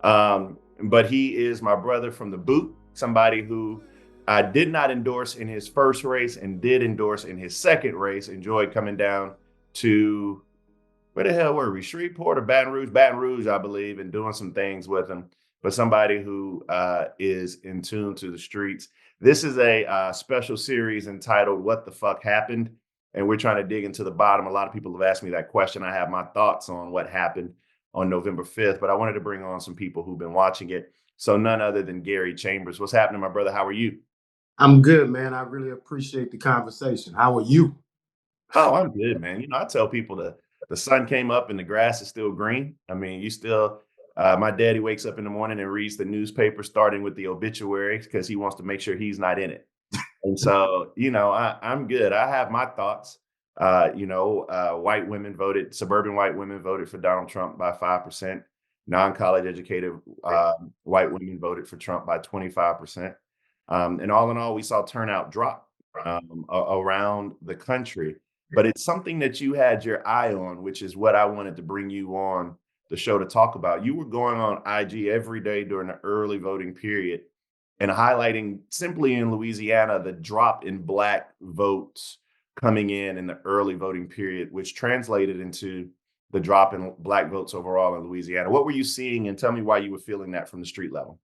But he is my brother from the boot, somebody who I did not endorse in his first race and did endorse in his second race. Enjoyed coming down to where the hell were we? Shreveport or Baton Rouge? Baton Rouge, I believe, and doing some things with him. But somebody who is in tune to the streets. This is a special series entitled "What the Fuck Happened," and we're trying to dig into the bottom. A lot of people have asked me that question. I have my thoughts on what happened on November 5th, but I wanted to bring on some people who've been watching it. So none other than Gary Chambers. What's happening, my brother? How are you? I'm good, man. I really appreciate the conversation. How are you? Oh, I'm good, man. I tell people the sun came up and the grass is still green. I mean, you still my daddy wakes up in the morning and reads the newspaper starting with the obituary because he wants to make sure he's not in it. And so, I'm good. I have my thoughts. White women voted, suburban white women voted for Donald Trump by 5%. Non-college educated white women voted for Trump by 25%. And all in all, we saw turnout drop around the country. But it's something that you had your eye on, which is what I wanted to bring you on the show to talk about. You were going on IG every day during the early voting period and highlighting simply in Louisiana the drop in Black votes coming in the early voting period, which translated into the drop in Black votes overall in Louisiana. What were you seeing, and tell me why you were feeling that from the street level?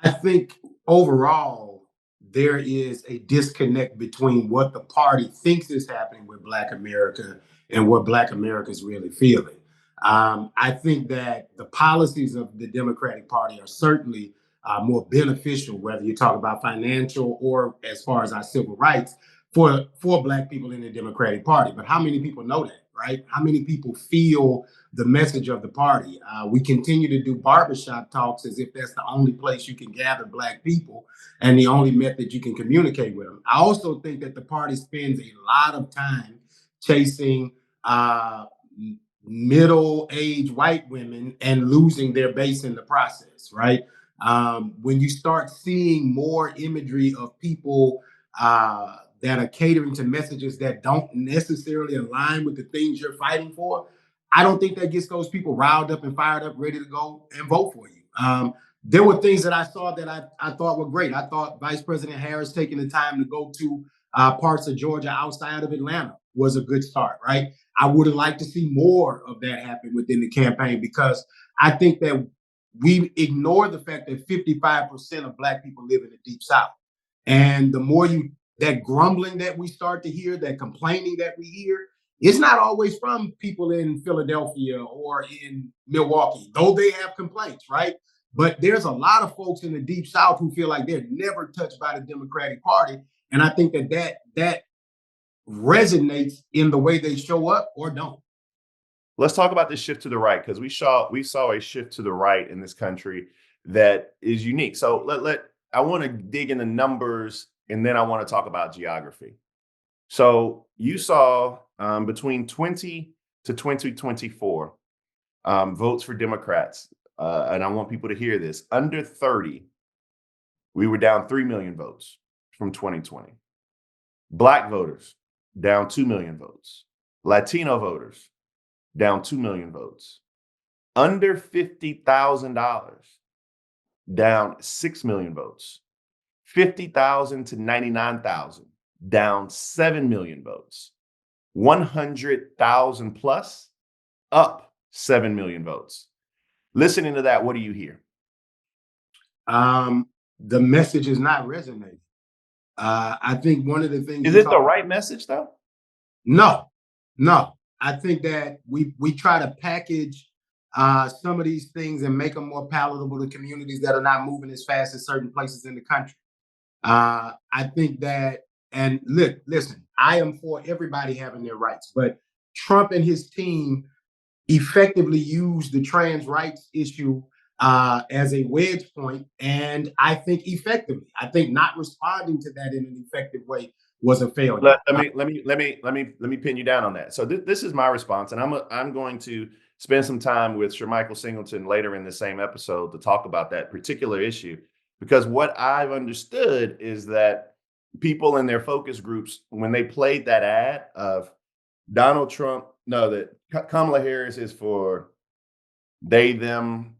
I think overall, there is a disconnect between what the party thinks is happening with Black America and what Black America is really feeling. I think that the policies of the Democratic Party are certainly more beneficial, whether you talk about financial or as far as our civil rights for Black people in the Democratic Party. But how many people know that, right? How many people feel the message of the party? We continue to do barbershop talks as if that's the only place you can gather Black people and the only method you can communicate with them. I also think that the party spends a lot of time chasing middle-aged white women and losing their base in the process, right? When you start seeing more imagery of people that are catering to messages that don't necessarily align with the things you're fighting for, I don't think that gets those people riled up and fired up, ready to go and vote for you. There were things that I saw that I thought were great. I thought Vice President Harris taking the time to go to parts of Georgia outside of Atlanta was a good start, right? I would have liked to see more of that happen within the campaign because I think that we ignore the fact that 55% of Black people live in the Deep South. And the more that grumbling that we start to hear, that complaining that we hear, it's not always from people in Philadelphia or in Milwaukee, though they have complaints, right? But there's a lot of folks in the Deep South who feel like they're never touched by the Democratic Party. And I think that resonates in the way they show up or don't. Let's talk about this shift to the right because we saw a shift to the right in this country that is unique. So I want to dig into numbers and then I want to talk about geography. So you saw between 20 to 2024 votes for Democrats, and I want people to hear this. Under 30, we were down 3 million votes from 2020. Black voters down 2 million votes. Latino voters down 2 million votes. Under $50,000 down 6 million votes. 50,000 to 99,000 down 7 million votes. 100,000 plus up 7 million votes. Listening to that, what do you hear? The message is not resonating. I think one of the things Is it the right message though? No, no. I think that we try to package some of these things and make them more palatable to communities that are not moving as fast as certain places in the country. I think that, and look, listen, I am for everybody having their rights, but Trump and his team effectively used the trans rights issue as a wedge point, and I think effectively. I think not responding to that in an effective way was a failure. Let me pin you down on that. So this is my response, and I'm going to spend some time with Shermichael Singleton later in the same episode to talk about that particular issue. Because what I've understood is that people in their focus groups, when they played that ad of Donald Trump, no, that Kamala Harris is for they, them,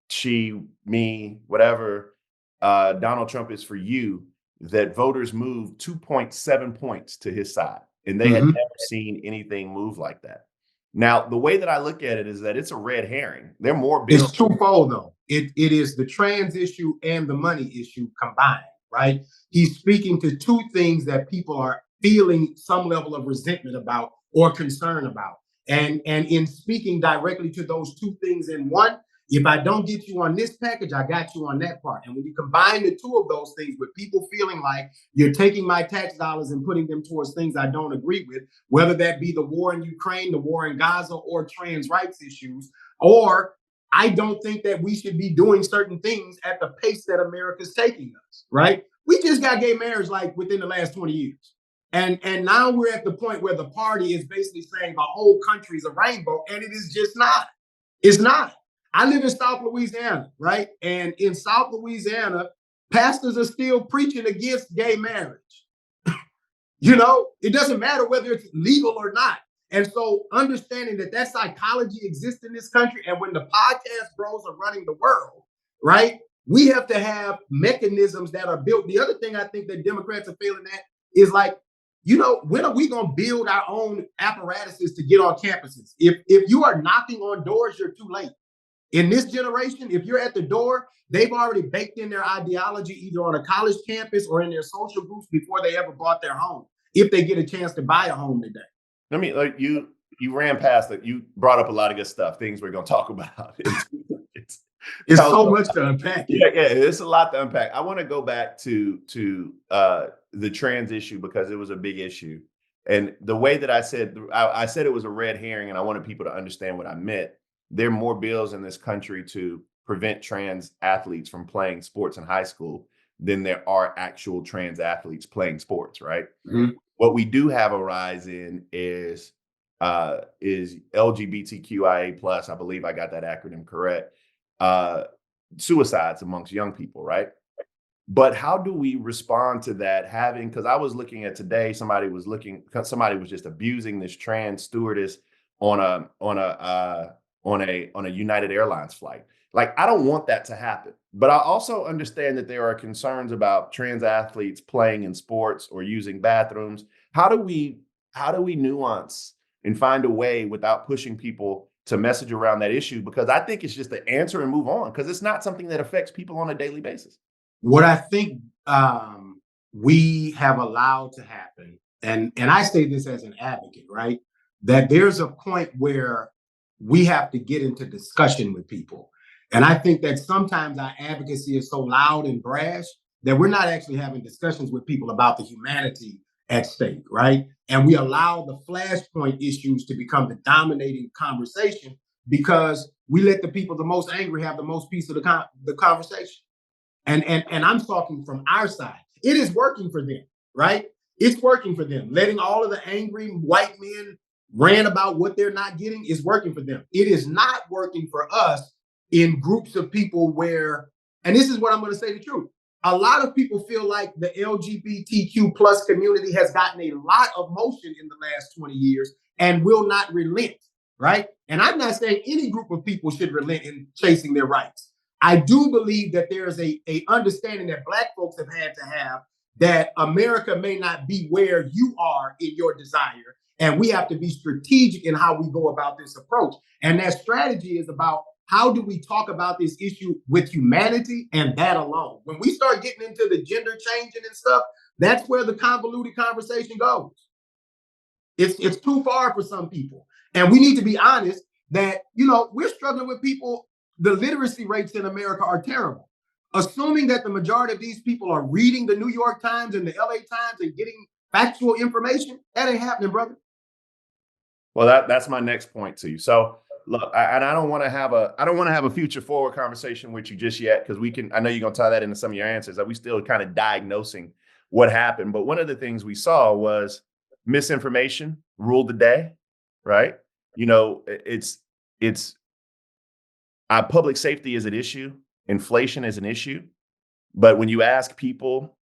she, me, whatever, Donald Trump is for you, that voters moved 2.7 points to his side. And they had Mhm. never seen anything move like that. Now, the way that I look at it is that it's a red herring. There are more bills. It's twofold though. It is the trans issue and the money issue combined, right? He's speaking to two things that people are feeling some level of resentment about or concern about. And in speaking directly to those two things in one, if I don't get you on this package, I got you on that part. And when you combine the two of those things with people feeling like you're taking my tax dollars and putting them towards things I don't agree with, whether that be the war in Ukraine, the war in Gaza, or trans rights issues, or I don't think that we should be doing certain things at the pace that America's taking us, right? We just got gay marriage like within the last 20 years. And now we're at the point where the party is basically saying the whole country is a rainbow, and it is just not. It's not. I live in South Louisiana, right? And in South Louisiana, pastors are still preaching against gay marriage. It doesn't matter whether it's legal or not. And so understanding that that psychology exists in this country, and when the podcast bros are running the world, right? We have to have mechanisms that are built. The other thing I think that Democrats are failing at is like, when are we going to build our own apparatuses to get on campuses? If you are knocking on doors, you're too late. In this generation, if you're at the door, they've already baked in their ideology either on a college campus or in their social groups before they ever bought their home, if they get a chance to buy a home today. I mean, like you ran past it. You brought up a lot of good stuff, things we're going to talk about. It's so much to unpack. Yeah, it's a lot to unpack. I want to go back to the trans issue because it was a big issue, and the way that I said it was a red herring, and I wanted people to understand what I meant. There are more bills in this country to prevent trans athletes from playing sports in high school than there are actual trans athletes playing sports. Right. Mm-hmm. What we do have a rise in is LGBTQIA plus. I believe I got that acronym correct. Suicides amongst young people, right? But how do we respond to that? Because I was looking at today, somebody was just abusing this trans stewardess on a United Airlines flight. Like, I don't want that to happen. But I also understand that there are concerns about trans athletes playing in sports or using bathrooms. How do we nuance and find a way without pushing people to message around that issue? Because I think it's just the answer and move on, because it's not something that affects people on a daily basis. What I think we have allowed to happen, and I say this as an advocate, right? That there's a point where we have to get into discussion with people. And I think that sometimes our advocacy is so loud and brash that we're not actually having discussions with people about the humanity at stake, right? And we allow the flashpoint issues to become the dominating conversation because we let the people the most angry have the most piece of the conversation. And I'm talking from our side. It is working for them, right? It's working for them. Letting all of the angry white men rant about what they're not getting is working for them. It is not working for us in groups of people where, and this is what I'm going to say the truth. A lot of people feel like the LGBTQ plus community has gotten a lot of motion in the last 20 years and will not relent, right? And I'm not saying any group of people should relent in chasing their rights. I do believe that there is a understanding that Black folks have had to have that America may not be where you are in your desire. And we have to be strategic in how we go about this approach. And that strategy is about how do we talk about this issue with humanity and that alone. When we start getting into the gender changing and stuff, that's where the convoluted conversation goes. It's too far for some people. And we need to be honest that, we're struggling with people. The literacy rates in America are terrible. Assuming that the majority of these people are reading the New York Times and the LA Times and getting factual information, that ain't happening, brother. Well, that's my next point to you. So look, I don't want to have a future forward conversation with you just yet, because I know you're going to tie that into some of your answers, that we still kind of diagnosing what happened. But one of the things we saw was misinformation ruled the day, right? It's public safety is an issue. Inflation is an issue. But when you ask people,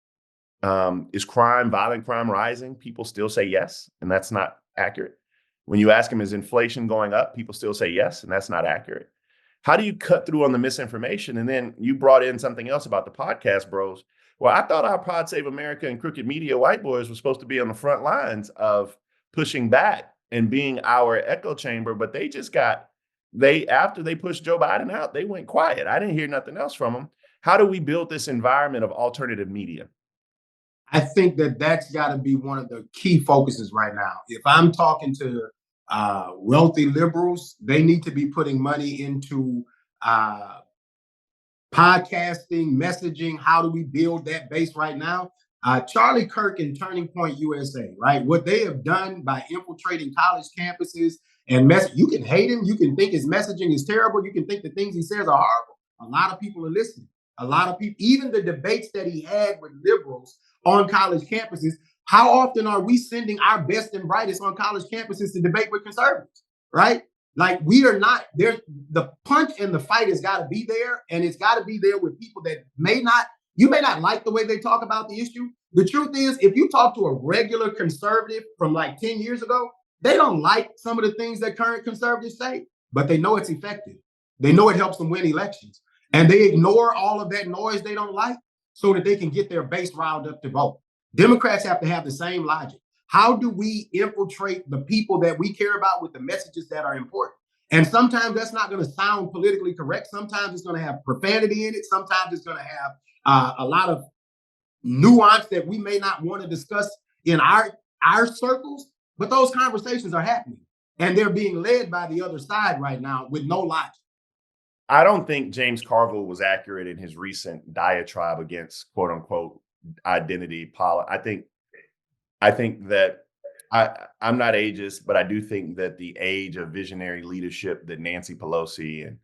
is violent crime rising? People still say yes, and that's not accurate. When you ask them, is inflation going up? People still say yes, and that's not accurate. How do you cut through on the misinformation? And then you brought in something else about the podcast bros. Well, I thought our Pod Save America and Crooked Media white boys were supposed to be on the front lines of pushing back and being our echo chamber, but after they pushed Joe Biden out, they went quiet. I didn't hear nothing else from them. How do we build this environment of alternative media? I think that that's got to be one of the key focuses right now. If I'm talking to wealthy liberals, they need to be putting money into podcasting, messaging. How do we build that base right now? Charlie Kirk and Turning Point USA, right? What they have done by infiltrating college campuses and you can hate him, you can think his messaging is terrible, you can think the things he says are horrible. A lot of people are listening. A lot of people, even the debates that he had with liberals on college campuses, how often are we sending our best and brightest on college campuses to debate with conservatives, right? Like we are not there. The punch and the fight has got to be there, and it's got to be there with people that you may not like the way they talk about the issue. The truth is, if you talk to a regular conservative from like 10 years ago, they don't like some of the things that current conservatives say, but they know it's effective. They know it helps them win elections. And they ignore all of that noise they don't like so that they can get their base riled up to vote. Democrats have to have the same logic. How do we infiltrate the people that we care about with the messages that are important? And sometimes that's not going to sound politically correct. Sometimes it's going to have profanity in it. Sometimes it's going to have a lot of nuance that we may not want to discuss in our circles. But those conversations are happening, and they're being led by the other side right now with no logic. I don't think James Carville was accurate in his recent diatribe against quote unquote identity politics. I think that I'm not ageist, but I do think that the age of visionary leadership that Nancy Pelosi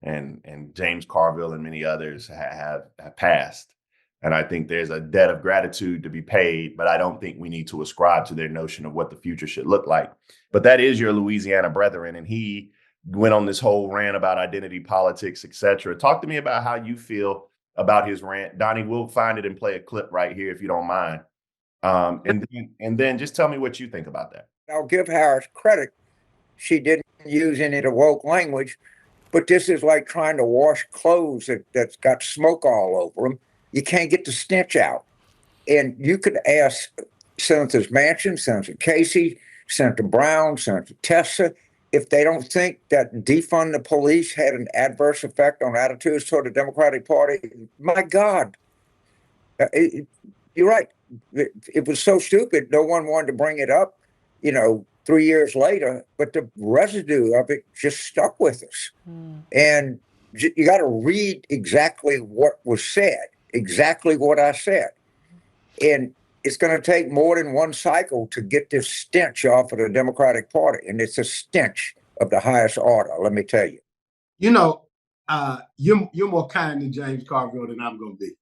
and James Carville and many others have passed. And I think there's a debt of gratitude to be paid, but I don't think we need to ascribe to their notion of what the future should look like. But that is your Louisiana brethren, and he went on this whole rant about identity politics, et cetera. Talk to me about how you feel about his rant. Donnie, we'll find it and play a clip right here if you don't mind. And then just tell me what you think about that. I'll give Harris credit. She didn't use any of the woke language, but this is like trying to wash clothes that's got smoke all over them. You can't get the stench out. And you could ask Senators Manchin, Senator Casey, Senator Brown, Senator Tessa, if they don't think that defund the police had an adverse effect on attitudes toward the Democratic Party. My God, you're right. It was so stupid. No one wanted to bring it up, 3 years later, but the residue of it just stuck with us. And you got to read exactly what was said, exactly what I said. And it's going to take more than one cycle to get this stench off of the Democratic Party. And it's a stench of the highest order, let me tell you. You're more kind to James Carville than I'm going to be.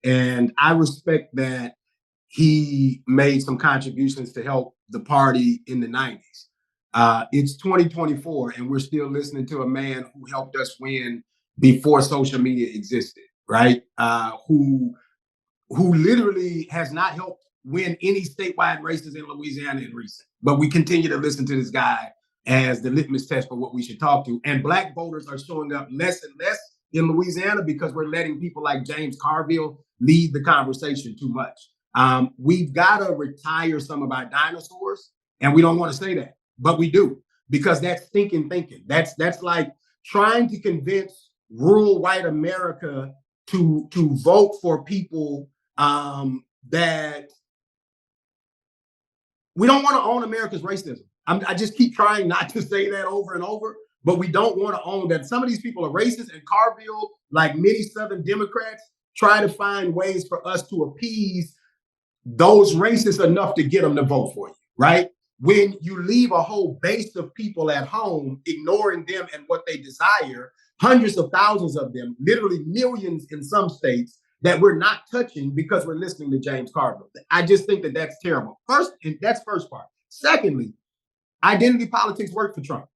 And I respect that he made some contributions to help the party in the 90s. It's 2024, and we're still listening to a man who helped us win before social media existed, right? Who literally has not helped win any statewide races in Louisiana in recent. But we continue to listen to this guy as the litmus test for what we should talk to. And Black voters are showing up less and less in Louisiana because we're letting people like James Carville lead the conversation too much. We've got to retire some of our dinosaurs, and we don't want to say that, but we do, because that's thinking. That's like trying to convince rural white America to vote for people that we don't want to own America's racism. I just keep trying not to say that over and over, but we don't want to own that. Some of these people are racist, and Carville, like many Southern Democrats, try to find ways for us to appease those racists enough to get them to vote for you, right? When you leave a whole base of people at home, ignoring them and what they desire, hundreds of thousands of them, literally millions in some states, that we're not touching because we're listening to James Carville. I just think that that's terrible. That's first part. Secondly, identity politics worked for Trump.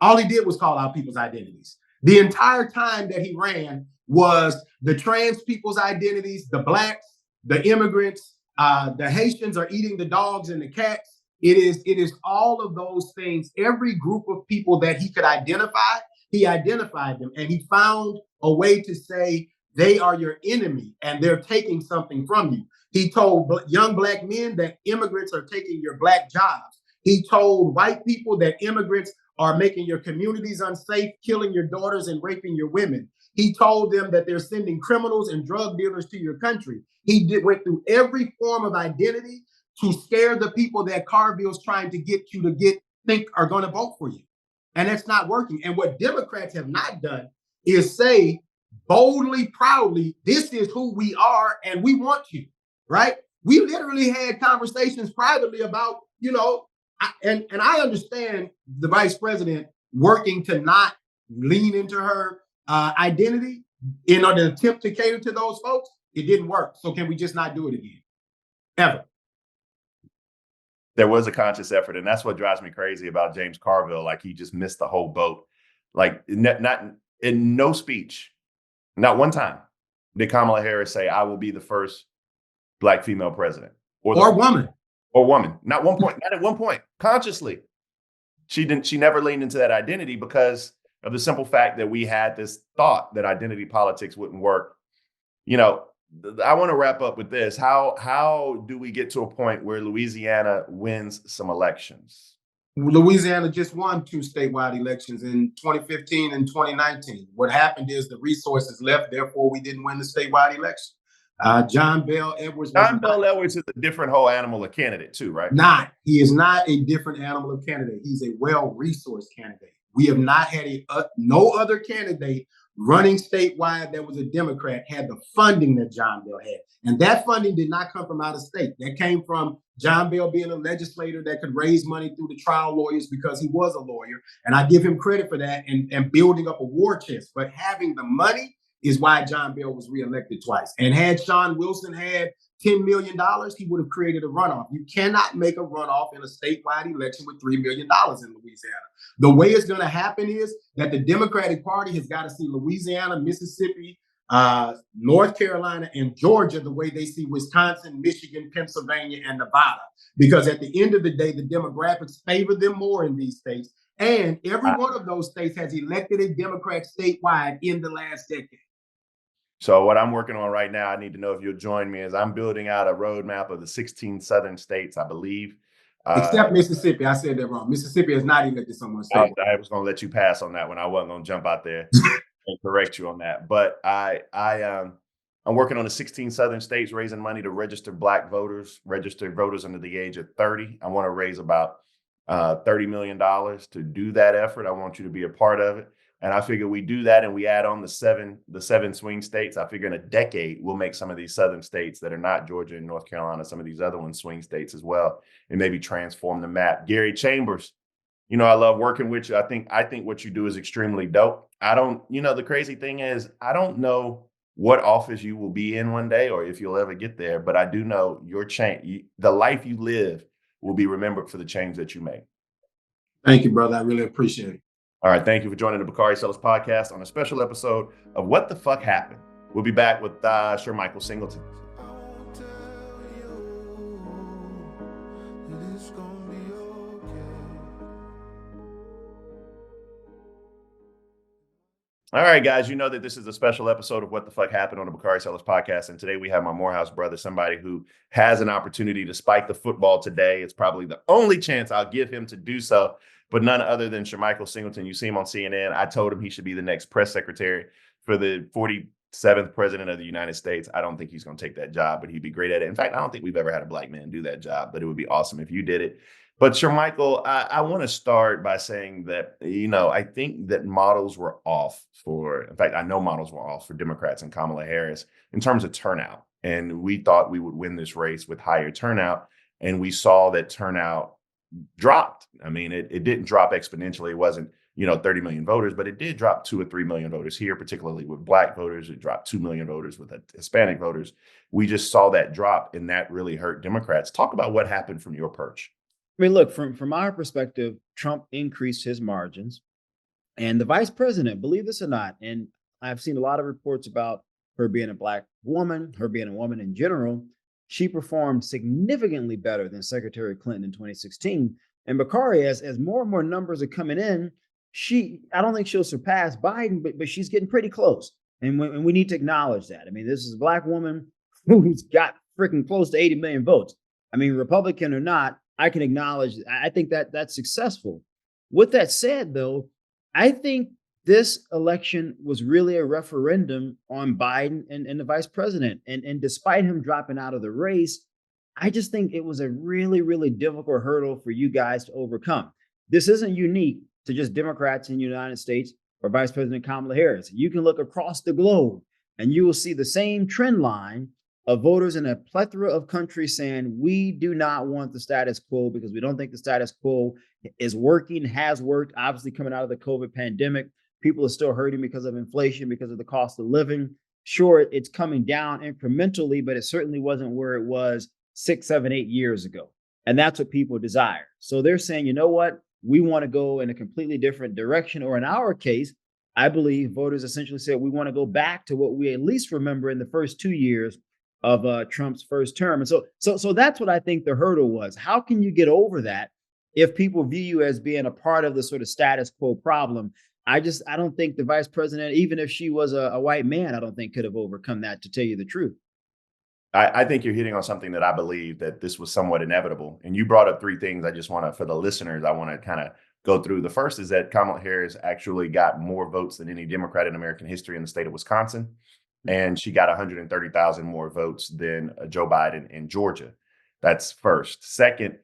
All he did was call out people's identities. The entire time that he ran was the trans people's identities, the Blacks, the immigrants, the Haitians are eating the dogs and the cats. It is all of those things. Every group of people that he could identify, He identified them and he found a way to say they are your enemy and they're taking something from you. He told young black men that immigrants are taking your black jobs. He told white people that immigrants are making your communities unsafe, killing your daughters and raping your women. He told them that they're sending criminals and drug dealers to your country. He went through every form of identity to scare the people that Carville's trying to get you to think are going to vote for you. And it's not working. And what Democrats have not done is say boldly, proudly, this is who we are and we want you, right? We literally had conversations privately about, and I understand the vice president working to not lean into her identity in an attempt to cater to those folks. It didn't work. So can we just not do it again? Ever. There was a conscious effort, and that's what drives me crazy about James Carville. Like, he just missed the whole boat. Like, not in no speech, not one time did Kamala Harris say, "I will be the first Black female president," or woman. Not one point. Not at one point. Consciously, she didn't. She never leaned into that identity because of the simple fact that we had this thought that identity politics wouldn't work. I want to wrap up with this. How do we get to a point where Louisiana wins some elections? Louisiana just won 2 statewide elections in 2015 and 2019. What happened is the resources left, therefore we didn't win the statewide election. John Bel Edwards. John Bel Edwards is a different whole animal of candidate too, right? He is not a different animal of candidate. He's a well-resourced candidate. We have not had no other candidate running statewide that was a Democrat had the funding that John Bel had. And that funding did not come from out of state. That came from John Bel being a legislator that could raise money through the trial lawyers because he was a lawyer. And I give him credit for that and building up a war chest. But having the money is why John Bel was reelected twice. And had Sean Wilson had $10 million, he would have created a runoff. You cannot make a runoff in a statewide election with $3 million in Louisiana. The way it's going to happen is that the Democratic Party has got to see Louisiana, Mississippi, North Carolina, and Georgia the way they see Wisconsin, Michigan, Pennsylvania, and Nevada. Because at the end of the day, the demographics favor them more in these states. And every one of those states has elected a Democrat statewide in the last decade. So what I'm working on right now, I need to know if you'll join me, is I'm building out a roadmap of the 16 southern states, I believe. Except Mississippi. I said that wrong. Mississippi has not elected someone statewide. I was going to let you pass on that one. I wasn't going to jump out there and correct you on that. But I'm working on the 16 southern states, raising money to register Black voters, registered voters under the age of 30. I want to raise about $30 million to do that effort. I want you to be a part of it. And I figure we do that and we add on the seven swing states. I figure in a decade, we'll make some of these southern states that are not Georgia and North Carolina, some of these other ones swing states as well, and maybe transform the map. Gary Chambers, I love working with you. I think what you do is extremely dope. The crazy thing is, I don't know what office you will be in one day or if you'll ever get there, but I do know your change, the life you live will be remembered for the change that you make. Thank you, brother. I really appreciate it. All right. Thank you for joining the Bakari Sellers Podcast on a special episode of What the Fuck Happened. We'll be back with Sir Michael Singleton. All right, guys, you know that this is a special episode of What the Fuck Happened on the Bakari Sellers Podcast. And today we have my Morehouse brother, somebody who has an opportunity to spike the football today. It's probably the only chance I'll give him to do so, but none other than Sir Michael Singleton. You see him on CNN. I told him he should be the next press secretary for the 47th president of the United States. I don't think he's going to take that job, but he'd be great at it. In fact, I don't think we've ever had a Black man do that job, but it would be awesome if you did it. But Sir Michael, I want to start by saying that, I think that models were off I know models were off for Democrats and Kamala Harris in terms of turnout. And we thought we would win this race with higher turnout. And we saw that turnout dropped. I mean, it didn't drop exponentially. It wasn't, 30 million voters, but it did drop 2 or 3 million voters here, particularly with Black voters. It dropped 2 million voters with Hispanic voters. We just saw that drop, and that really hurt Democrats. Talk about what happened from your perch. I mean, look, from our perspective, Trump increased his margins, and the vice president, believe this or not, and I've seen a lot of reports about her being a Black woman, her being a woman in general, she performed significantly better than Secretary Clinton in 2016. And Bakari, as more and more numbers are coming in, I don't think she'll surpass Biden, but she's getting pretty close. And we need to acknowledge that. I mean, this is a Black woman who's got freaking close to 80 million votes. I mean, Republican or not, I can acknowledge, I think that that's successful. With that said, though, I think this election was really a referendum on Biden and the vice president. And despite him dropping out of the race, I just think it was a really, really difficult hurdle for you guys to overcome. This isn't unique to just Democrats in the United States or Vice President Kamala Harris. You can look across the globe and you will see the same trend line of voters in a plethora of countries saying, we do not want the status quo because we don't think the status quo is working, has worked. Obviously, coming out of the COVID pandemic, people are still hurting because of inflation, because of the cost of living. Sure, it's coming down incrementally, but it certainly wasn't where it was 6, 7, 8 years ago. And that's what people desire. So they're saying, you know what? We want to go in a completely different direction. Or in our case, I believe voters essentially said we want to go back to what we at least remember in the first 2 years of Trump's first term. And so that's what I think the hurdle was. How can you get over that if people view you as being a part of the sort of status quo problem? I don't think the vice president, even if she was a white man, I don't think could have overcome that, to tell you the truth. I think you're hitting on something that I believe that this was somewhat inevitable. And you brought up 3 things I just want to, for the listeners, I want to kind of go through. The first is that Kamala Harris actually got more votes than any Democrat in American history in the state of Wisconsin. And she got 130,000 more votes than Joe Biden in Georgia. That's first. Second,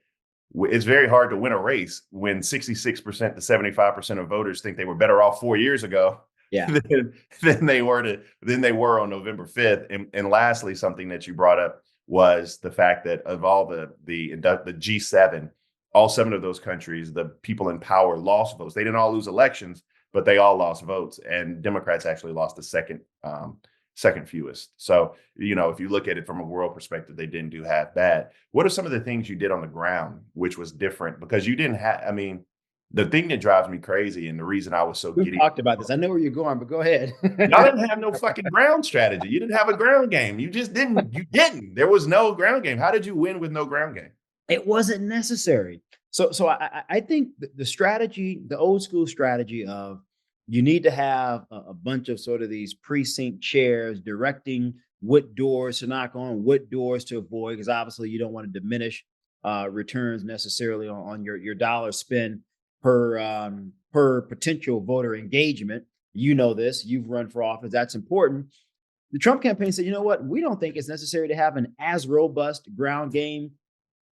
it's very hard to win a race when 66% to 75% of voters think they were better off 4 years ago than they were on November 5th. And lastly, something that you brought up was the fact that of all the G7, all 7 of those countries, the people in power lost votes. They didn't all lose elections, but they all lost votes. And Democrats actually lost the second fewest. So, if you look at it from a world perspective, they didn't do half bad. What are some of the things you did on the ground, which was different? Because you didn't have, the thing that drives me crazy and the reason I was so giddy. We talked about this. I know where you're going, but go ahead. Y'all didn't have no fucking ground strategy. You didn't have a ground game. You just didn't. You didn't. There was no ground game. How did you win with no ground game? It wasn't necessary. So I think the strategy, the old school strategy of you need to have a bunch of sort of these precinct chairs directing what doors to knock on, what doors to avoid, because obviously you don't want to diminish returns necessarily on your dollar spend per potential voter engagement. You know this, you've run for office, that's important. The Trump campaign said, you know what, we don't think it's necessary to have an as robust ground game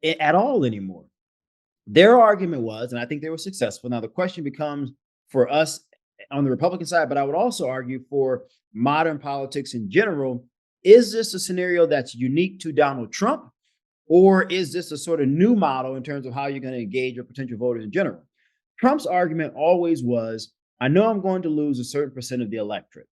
at all anymore. Their argument was, and I think they were successful. Now the question becomes for us on the Republican side, but I would also argue for modern politics in general, is this a scenario that's unique to Donald Trump? Or is this a sort of new model in terms of how you're going to engage your potential voters in general? Trump's argument always was, I know I'm going to lose a certain percent of the electorate.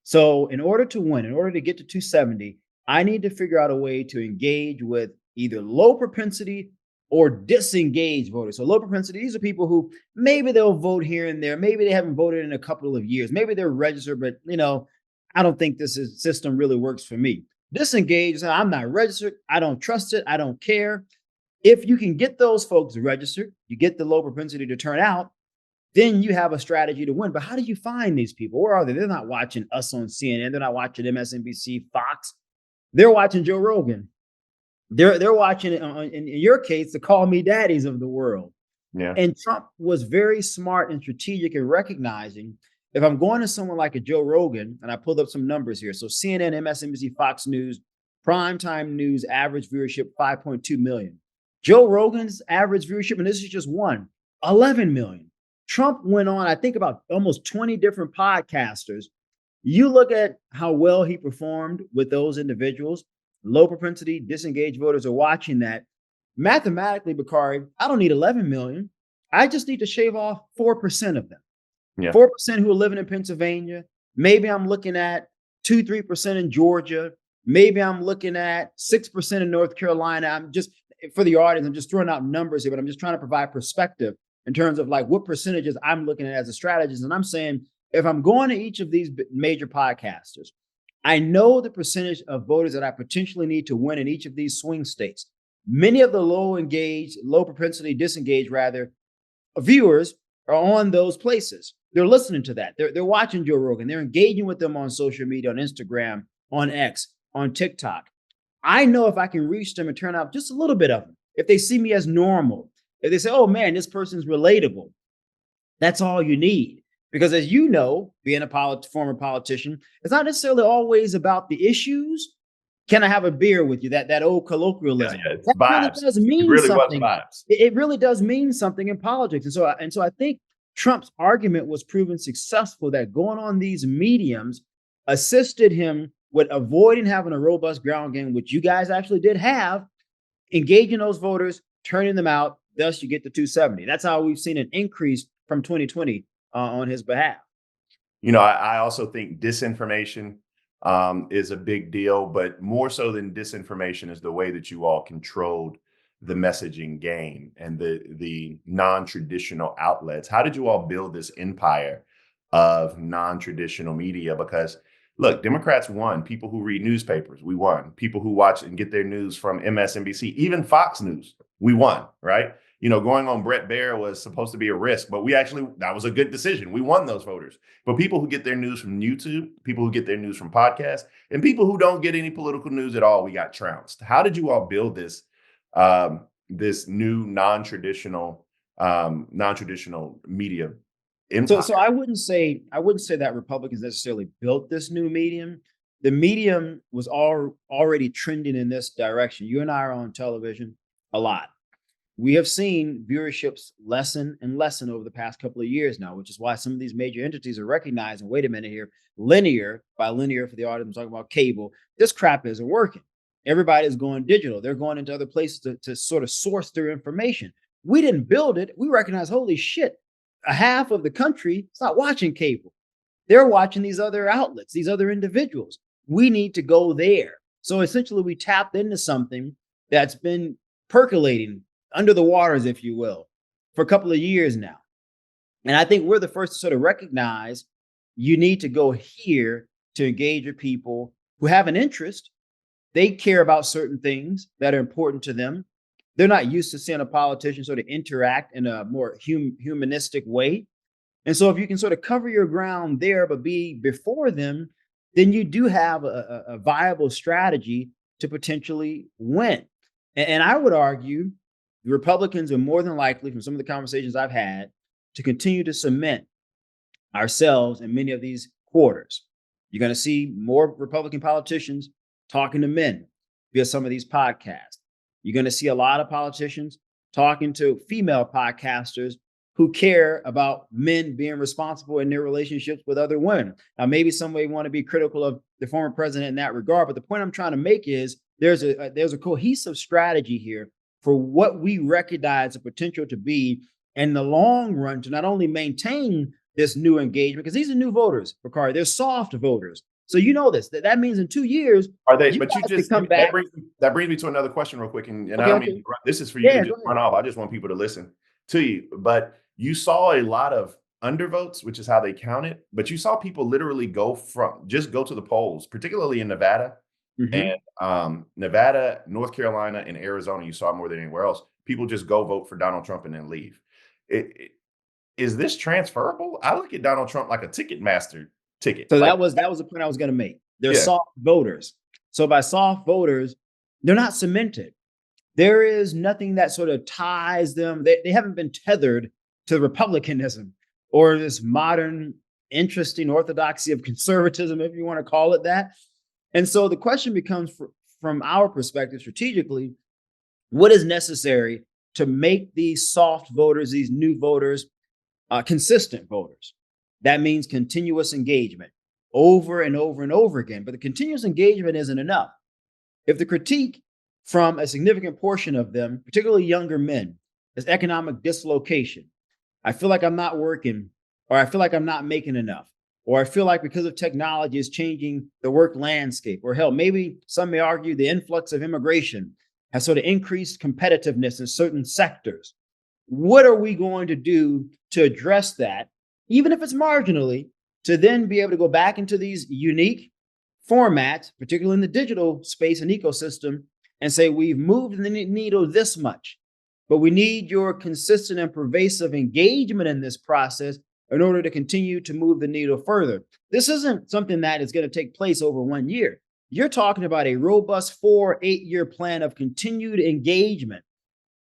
So in order to win, in order to get to 270, I need to figure out a way to engage with either low propensity or disengaged voters. So low propensity, these are people who maybe they'll vote here and there. Maybe they haven't voted in a couple of years. Maybe they're registered, but I don't think this system really works for me. Disengaged, I'm not registered. I don't trust it. I don't care. If you can get those folks registered, you get the low propensity to turn out, then you have a strategy to win. But how do you find these people? Where are they? They're not watching us on CNN. They're not watching MSNBC, Fox. They're watching Joe Rogan. They're watching it, in your case, the call me daddies of the world. Yeah. And Trump was very smart and strategic in recognizing if I'm going to someone like a Joe Rogan, and I pulled up some numbers here. So CNN, MSNBC, Fox News, primetime news, average viewership, 5.2 million. Joe Rogan's average viewership, and this is just one, 11 million. Trump went on, I think, about almost 20 different podcasters. You look at how well he performed with those individuals. Low propensity, disengaged voters are watching that. Mathematically, Bakari, I don't need 11 million. I just need to shave off 4% of them. Yeah. 4% who are living in Pennsylvania. Maybe I'm looking at 2-3% in Georgia. Maybe I'm looking at 6% in North Carolina. I'm just, for the audience, I'm just throwing out numbers here, but I'm just trying to provide perspective in terms of like what percentages I'm looking at as a strategist. And I'm saying, if I'm going to each of these major podcasters, I know the percentage of voters that I potentially need to win in each of these swing states. Many of the low propensity, disengaged rather, viewers are on those places. They're listening to that. They're watching Joe Rogan. They're engaging with them on social media, on Instagram, on X, on TikTok. I know if I can reach them and turn out just a little bit of them, if they see me as normal, if they say, oh man, this person's relatable, that's all you need. Because as you know, being a former politician, it's not necessarily always about the issues. Can I have a beer with you? That old colloquialism. Yeah, it's that vibes. really does mean it really something. Was vibes. It really does mean something in politics. And so I think Trump's argument was proven successful, that going on these mediums assisted him with avoiding having a robust ground game, which you guys actually did have, engaging those voters, turning them out. Thus, you get the 270. That's how we've seen an increase from 2020 on his behalf. You know, I also think disinformation is a big deal, but more so than disinformation is the way that you all controlled the messaging game and the non-traditional outlets. How did you all build this empire of non-traditional media? Because look, Democrats won. People who read newspapers, we won. People who watch and get their news from MSNBC, even Fox News, we won, right? You know, going on Brett Baier was supposed to be a risk, but that was a good decision. We won those voters. But people who get their news from YouTube, people who get their news from podcasts, and people who don't get any political news at all, we got trounced. How did you all build this this new non-traditional media empire? So I wouldn't say that Republicans necessarily built this new medium. The medium was already trending in this direction. You and I are on television a lot. We have seen viewerships lessen and lessen over the past couple of years now, which is why some of these major entities are recognizing, wait a minute here, linear, by linear for the audience, I'm talking about cable, this crap isn't working. Everybody's going digital. They're going into other places to sort of source their information. We didn't build it. We recognize, holy shit, a half of the country is not watching cable. They're watching these other outlets, these other individuals. We need to go there. So essentially, we tapped into something that's been percolating under the waters, if you will, for a couple of years now. And I think we're the first to sort of recognize you need to go here to engage with people who have an interest. They care about certain things that are important to them. They're not used to seeing a politician sort of interact in a more humanistic way. And so if you can sort of cover your ground there, but be before them, then you do have a viable strategy to potentially win. And I would argue the Republicans are more than likely, from some of the conversations I've had, to continue to cement ourselves in many of these quarters. You're going to see more Republican politicians talking to men via some of these podcasts. You're going to see a lot of politicians talking to female podcasters who care about men being responsible in their relationships with other women. Now, maybe some may want to be critical of the former president in that regard, but the point I'm trying to make is there's a cohesive strategy here for what we recognize the potential to be in the long run to not only maintain this new engagement, because these are new voters, Bakari, they're soft voters. So you know this, that means in 2 years, are they? But you just come back. That brings me to another question real quick, and Okay, I don't mean this is for you to just run off. I just want people to listen to you. But you saw a lot of undervotes, which is how they count it. But you saw people literally go to the polls, particularly in Nevada. Mm-hmm. And Nevada, North Carolina, and Arizona, you saw more than anywhere else. People just go vote for Donald Trump and then leave. Is this transferable? I look at Donald Trump like a Ticketmaster ticket. So that was the point I was going to make. They're soft voters. So by soft voters, they're not cemented. There is nothing that sort of ties them. They haven't been tethered to republicanism or this modern, interesting orthodoxy of conservatism, if you want to call it that. And so the question becomes, from our perspective, strategically, what is necessary to make these soft voters, these new voters, consistent voters? That means continuous engagement over and over and over again. But the continuous engagement isn't enough. If the critique from a significant portion of them, particularly younger men, is economic dislocation, I feel like I'm not working, or I feel like I'm not making enough, or I feel like because of technology is changing the work landscape, or hell, maybe some may argue the influx of immigration has sort of increased competitiveness in certain sectors. What are we going to do to address that, even if it's marginally, to then be able to go back into these unique formats, particularly in the digital space and ecosystem, and say, we've moved the needle this much. but we need your consistent and pervasive engagement in this process in order to continue to move the needle further. This isn't something that is going to take place over 1 year. You're talking about a robust 4-8-year plan of continued engagement.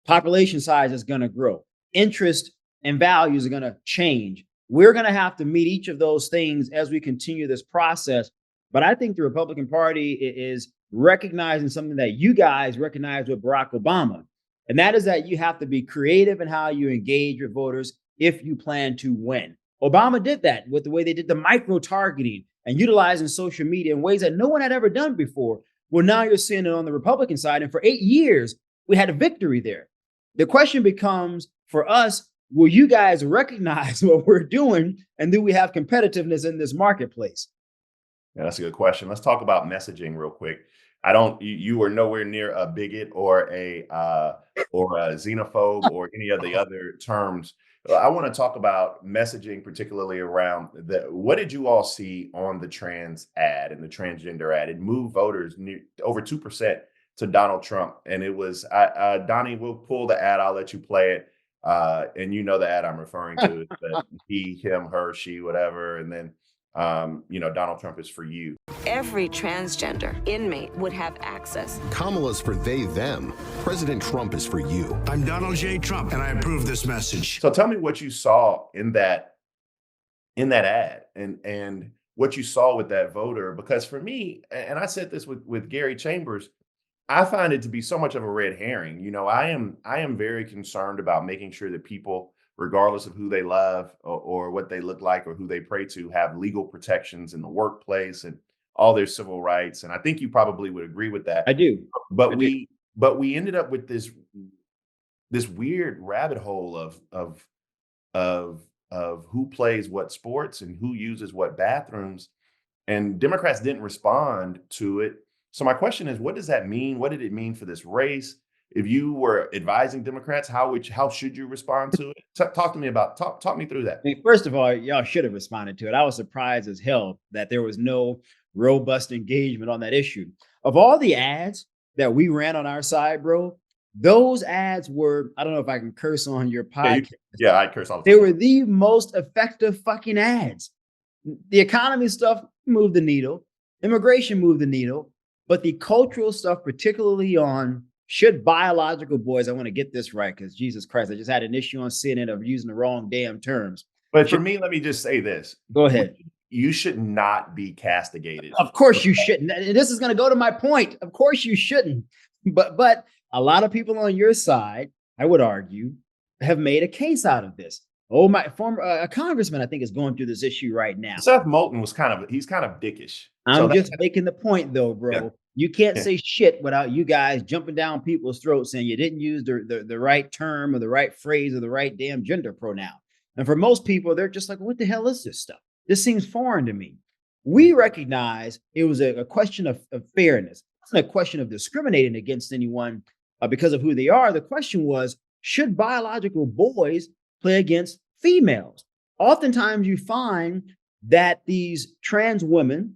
Population size is going to grow. Interest and values are going to change. We're going to have to meet each of those things as we continue this process. But I think the Republican Party is recognizing something that you guys recognize with Barack Obama. And that is that you have to be creative in how you engage your voters if you plan to win. Obama did that with the way they did the micro-targeting and utilizing social media in ways that no one had ever done before. Well, now you're seeing it on the Republican side. And for 8 years, we had a victory there. The question becomes for us, will you guys recognize what we're doing? And do we have competitiveness in this marketplace? Yeah, that's a good question. Let's talk about messaging real quick. You were nowhere near a bigot or a xenophobe or any of the other terms. I want to talk about messaging, particularly around what did you all see on the trans ad and the transgender ad? It moved voters over 2% to Donald Trump. And it was, Donnie, we'll pull the ad. I'll let you play it. And you know the ad I'm referring to, the he, him, her, she, whatever. And then, Donald Trump is for you. Every transgender inmate would have access. Kamala's for they, them. President Trump is for you. I'm Donald J. Trump, and I approve this message. So tell me what you saw in that ad and what you saw with that voter, because for me, and I said this with Gary Chambers, I find it to be so much of a red herring. I am very concerned about making sure that people, regardless of who they love or what they look like or who they pray to, have legal protections in the workplace and all their civil rights. And I think you probably would agree with that. I do. But we ended up with this weird rabbit hole of who plays what sports and who uses what bathrooms. And Democrats didn't respond to it. So my question is, what does that mean? What did it mean for this race? If you were advising Democrats, how should you respond to it? Talk me through that. I mean, first of all, y'all should have responded to it. I was surprised as hell that there was no robust engagement on that issue. Of all the ads that we ran on our side, bro, those ads were, I don't know if I can curse on your podcast. Yeah, I curse all the time. They were the most effective fucking ads. The economy stuff moved the needle. Immigration moved the needle. But the cultural stuff, particularly on should biological boys, I want to get this right because Jesus Christ, I just had an issue on CNN of using the wrong damn terms. But for me, let me just say this. Go ahead. You should not be castigated. Of course you shouldn't. And this is going to go to my point. Of course you shouldn't. But a lot of people on your side, I would argue, have made a case out of this. Oh, my former a congressman, I think, is going through this issue right now. Seth Moulton he's kind of dickish. I'm just making the point, though, bro. Yeah. You can't say shit without you guys jumping down people's throats saying you didn't use the right term or the right phrase or the right damn gender pronoun. And for most people, they're just like, what the hell is this stuff? This seems foreign to me. We recognize it was a question of fairness. It's not a question of discriminating against anyone because of who they are. The question was, should biological boys play against females? Oftentimes you find that these trans women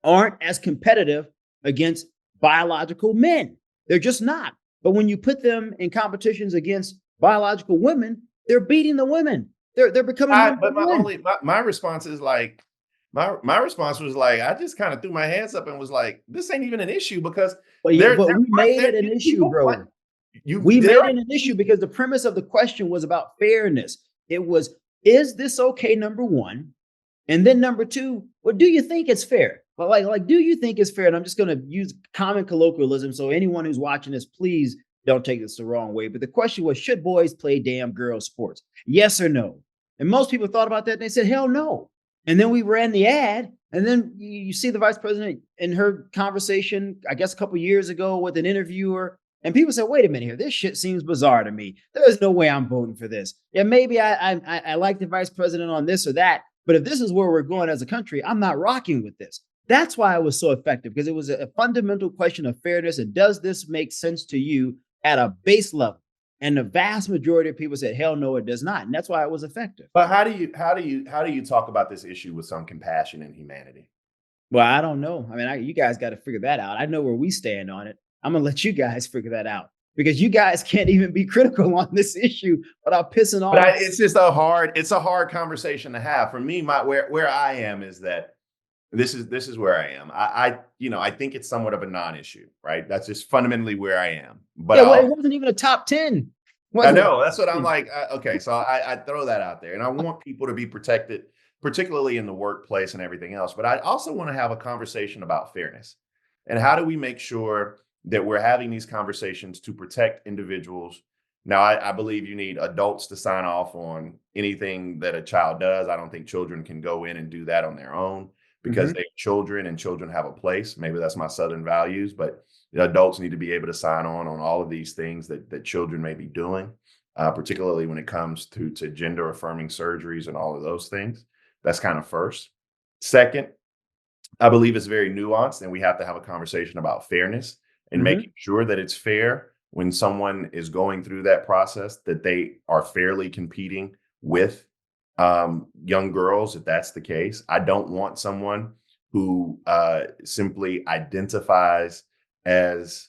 aren't as competitive against biological men. They're just not. But when you put them in competitions against biological women, they're beating the women. They're becoming. My response is like, my response was like, I just kind of threw my hands up and was like, this ain't even an issue because we made it an issue, bro. We made it an issue because the premise of the question was about fairness. It was, is this okay? Number one. And then number two, well, do you think it's fair? But like, do you think it's fair? And I'm just going to use common colloquialism. So anyone who's watching this, please don't take this the wrong way. But the question was, should boys play damn girl sports? Yes or no? And most people thought about that and they said, hell no. And then we ran the ad. And then you see the vice president in her conversation, I guess a couple years ago with an interviewer. And people said, wait a minute here. This shit seems bizarre to me. There is no way I'm voting for this. Yeah, maybe I like the vice president on this or that. But if this is where we're going as a country, I'm not rocking with this. That's why it was so effective, because it was a fundamental question of fairness. And does this make sense to you at a base level? And the vast majority of people said, hell no, it does not. And that's why it was effective. But how do you talk about this issue with some compassion and humanity? Well, I don't know. I mean, you guys got to figure that out. I know where we stand on it. I'm going to let you guys figure that out. because you guys can't even be critical on this issue without pissing off. But it's just it's a hard conversation to have. For me, where I am is that this is where I am. I think it's somewhat of a non-issue, right? That's just fundamentally where I am. But it wasn't even a top 10. I know, that's what I'm like. Okay, so I throw that out there, and I want people to be protected, particularly in the workplace and everything else. But I also want to have a conversation about fairness, and how do we make sure that we're having these conversations to protect individuals. Now, I believe you need adults to sign off on anything that a child does. I don't think children can go in and do that on their own, because they're children and children have a place. Maybe that's my Southern values, but adults need to be able to sign on all of these things that children may be doing, particularly when it comes to gender affirming surgeries and all of those things. That's kind of first. Second, I believe it's very nuanced, and we have to have a conversation about fairness and making sure that it's fair when someone is going through that process, that they are fairly competing with young girls, if that's the case. I don't want someone who simply identifies as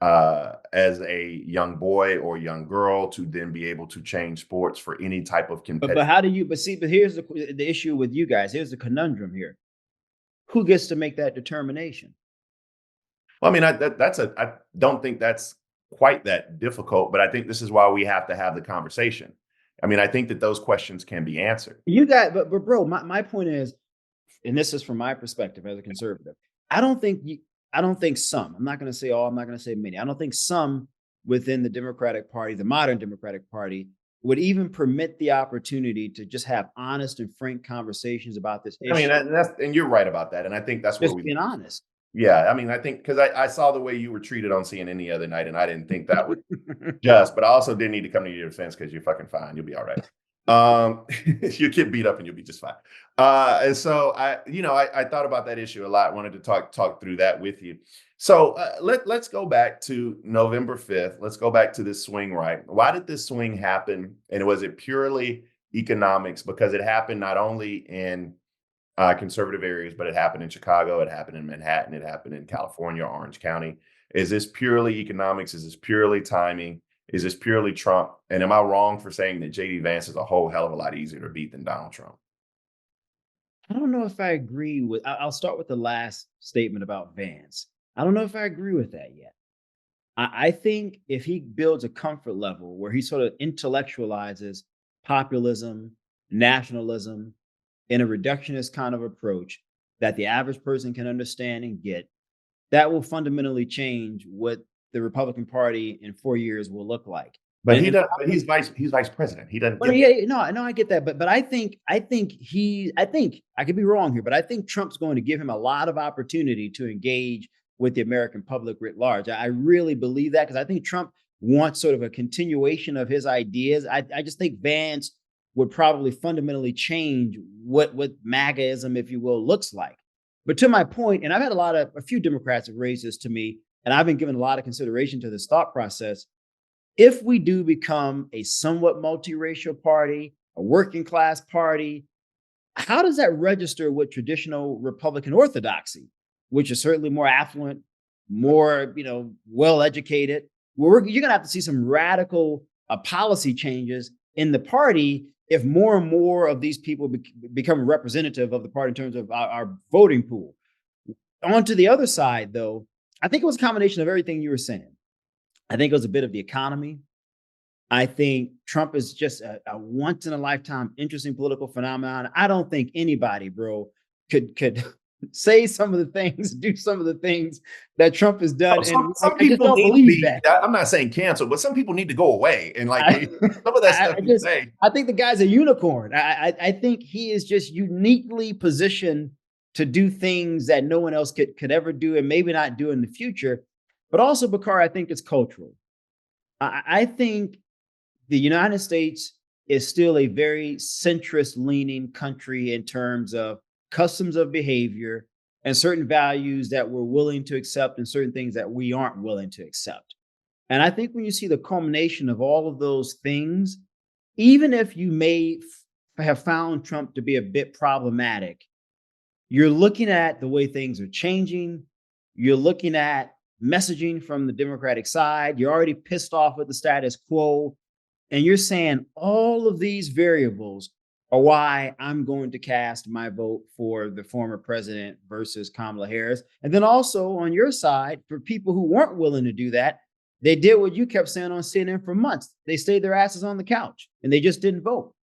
a young boy or young girl to then be able to change sports for any type of competitive. But how do you? But here's the issue with you guys. Here's the conundrum here. Who gets to make that determination? Well, I mean, I don't think that's quite that difficult, but I think this is why we have to have the conversation. I mean, I think that those questions can be answered. You got, but bro, my point is, and this is from my perspective as a conservative, I don't think some, I'm not going to say all, I'm not going to say many. I don't think some within the Democratic Party, the modern Democratic Party, would even permit the opportunity to just have honest and frank conversations about this issue. I mean, and you're right about that. And I think that's just where being honest. Yeah, I mean, I think because I saw the way you were treated on CNN the other night, and I didn't think that would just, but I also didn't need to come to your defense because you're fucking fine. You'll be all right. You'll get beat up and you'll be just fine. And so I thought about that issue a lot. Wanted to talk through that with you. So let's go back to November 5th. Let's go back to this swing right. Why did this swing happen? And was it purely economics? Because it happened not only in conservative areas, but it happened in Chicago, it happened in Manhattan, it happened in California, Orange County. Is this purely economics? Is this purely timing? Is this purely Trump? And am I wrong for saying that JD Vance is a whole hell of a lot easier to beat than Donald Trump? I don't know if I agree with, I'll start with the last statement about Vance. I don't know if I agree with that yet. I think if he builds a comfort level where he sort of intellectualizes populism, nationalism, in a reductionist kind of approach that the average person can understand and get, that will fundamentally change what the Republican Party in 4 years will look like. But he does. He's vice president. He doesn't. I get that. But I think I could be wrong here, but I think Trump's going to give him a lot of opportunity to engage with the American public writ large. I really believe that, because I think Trump wants sort of a continuation of his ideas. I just think Vance would probably fundamentally change what MAGAism, if you will, looks like. But to my point, and I've had a few Democrats have raised this to me, and I've been giving a lot of consideration to this thought process. If we do become a somewhat multiracial party, a working class party, how does that register with traditional Republican orthodoxy, which is certainly more affluent, more, well-educated? You're going to have to see some radical policy changes in the party if more and more of these people become representative of the party in terms of our voting pool. On to the other side, though, I think it was a combination of everything you were saying. I think it was a bit of the economy. I think Trump is just a once in a lifetime interesting political phenomenon. I don't think anybody, bro, could say some of the things, do some of the things that Trump has done. Some people don't believe that. I'm not saying cancel, but some people need to go away. And some of that stuff you say. I think the guy's a unicorn. I think he is just uniquely positioned to do things that no one else could ever do, and maybe not do in the future. But also, Bakari, I think it's cultural. I think the United States is still a very centrist-leaning country in terms of customs of behavior and certain values that we're willing to accept and certain things that we aren't willing to accept. And I think when you see the culmination of all of those things, even if you may have found Trump to be a bit problematic, you're looking at the way things are changing. You're looking at messaging from the Democratic side. You're already pissed off with the status quo. And you're saying all of these variables are why I'm going to cast my vote for the former president versus Kamala Harris. And then also on your side, for people who weren't willing to do that, they did what you kept saying on CNN for months. They stayed their asses on the couch and they just didn't vote.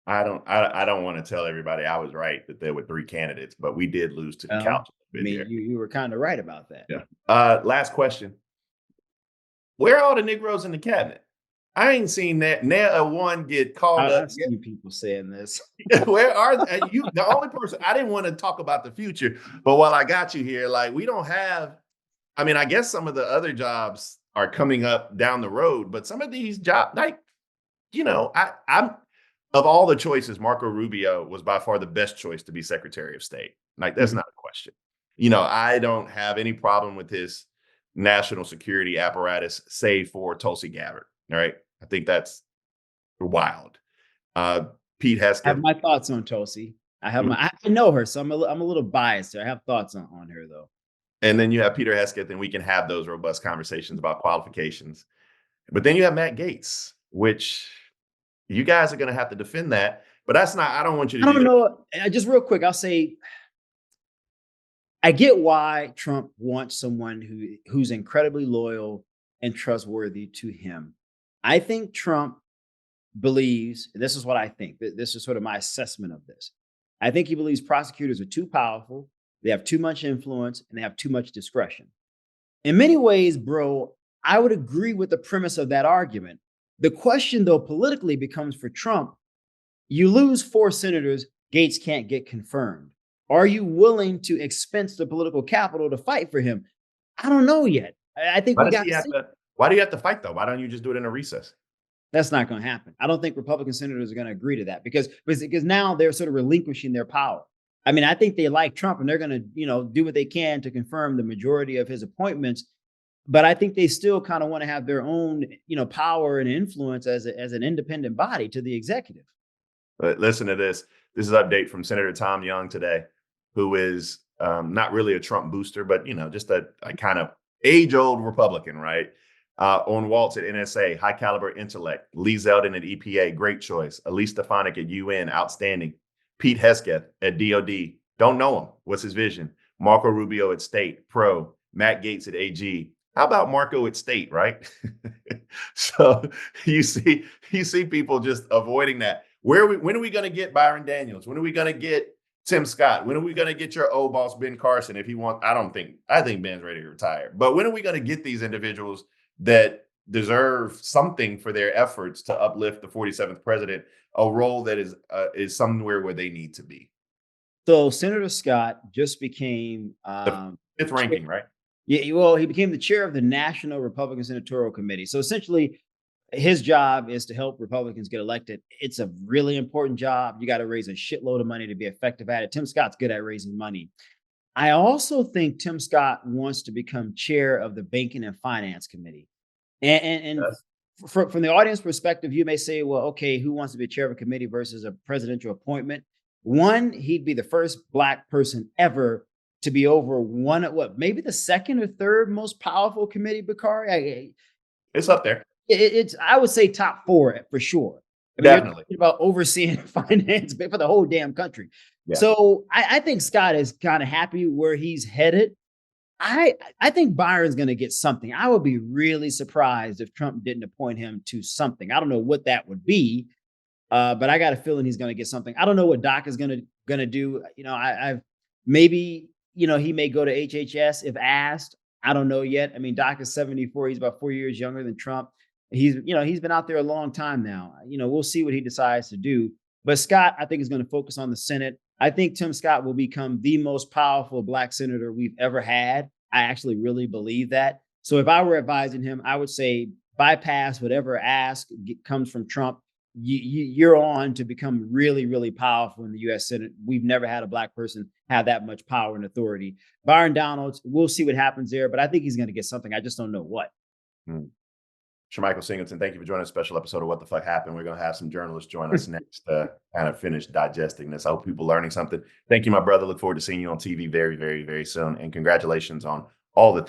I don't want to tell everybody I was right that there were 3 candidates, but we did lose to the couch. I mean, you were kind of right about that. Yeah. Last question. Where are all the Negroes in the cabinet? I ain't seen that. Now one get called up. I've seen people saying this. Where are you? The only person I didn't want to talk about the future, but while I got you here, like we don't have. I mean, I guess some of the other jobs are coming up down the road, but some of these jobs, like I'm of all the choices, Marco Rubio was by far the best choice to be Secretary of State. Like that's not a question. I don't have any problem with his national security apparatus, save for Tulsi Gabbard. All right. I think that's wild. Pete Hesketh. I have my thoughts on Tulsi. I know her, so I'm a little biased there. I have thoughts on her though. And then you have Peter Hesketh, and we can have those robust conversations about qualifications. But then you have Matt Gaetz, which you guys are going to have to defend that. But that's not. I don't want you to. I don't know. Just real quick, I'll say. I get why Trump wants someone who's incredibly loyal and trustworthy to him. I think Trump believes, and this is what I think, this is sort of my assessment of this. I think he believes prosecutors are too powerful, they have too much influence, and they have too much discretion. In many ways, bro, I would agree with the premise of that argument. The question, though, politically becomes for Trump, you lose 4 senators, Gaetz can't get confirmed. Are you willing to expense the political capital to fight for him? I don't know yet. I think we got to see. Why do you have to fight, though? Why don't you just do it in a recess? That's not going to happen. I don't think Republican senators are going to agree to that because now they're sort of relinquishing their power. I mean, I think they like Trump and they're going to, do what they can to confirm the majority of his appointments. But I think they still kind of want to have their own, power and influence as an independent body to the executive. But listen to this. This is an update from Senator Tom Young today, who is not really a Trump booster, but, just a kind of age-old Republican, right? On Waltz at NSA, high caliber intellect. Lee Zeldin at EPA, great choice. Elise Stefanik at UN, outstanding. Pete Hesketh at DOD, don't know him. What's his vision? Marco Rubio at State, pro. Matt Gaetz at AG. How about Marco at State, right? So you see people just avoiding that. When are we going to get Byron Daniels? When are we going to get Tim Scott? When are we going to get your old boss, Ben Carson? If he wants, I think Ben's ready to retire. But when are we going to get these individuals that deserve something for their efforts to uplift the 47th president, a role that is somewhere where they need to be? So Senator Scott just became the 5th ranking, right? Yeah, well, he became the chair of the National Republican Senatorial Committee. So essentially, his job is to help Republicans get elected. It's a really important job. You got to raise a shitload of money to be effective at it. Tim Scott's good at raising money. I also think Tim Scott wants to become chair of the Banking and Finance Committee. And yes. From the audience perspective, you may say, well, okay, who wants to be chair of a committee versus a presidential appointment? One, he'd be the first Black person ever to be over maybe the 2nd or 3rd most powerful committee, Bakari? It's up there. It's I would say top 4 for sure. I mean, definitely. You're talking about overseeing finance for the whole damn country. Yeah. So I think Scott is kind of happy where he's headed. I think Byron's going to get something. I would be really surprised if Trump didn't appoint him to something. I don't know what that would be, but I got a feeling he's going to get something. I don't know what Doc is going to do. I've maybe. He may go to HHS if asked. I don't know yet. I mean, Doc is 74. He's about 4 years younger than Trump. He's been out there a long time now. We'll see what he decides to do. But Scott, I think, is going to focus on the Senate. I think Tim Scott will become the most powerful Black senator we've ever had. I actually really believe that. So if I were advising him, I would say bypass whatever ask comes from Trump. You're on to become really, really powerful in the U.S. Senate. We've never had a Black person have that much power and authority. Byron Donalds, we'll see what happens there, but I think he's going to get something. I just don't know what. Shermichael Singleton, thank you for joining a special episode of What the Fuck Happened. We're going to have some journalists join us next to kind of finish digesting this. I hope people learning something. Thank you, my brother. Look forward to seeing you on TV very, very, very soon. And congratulations on all the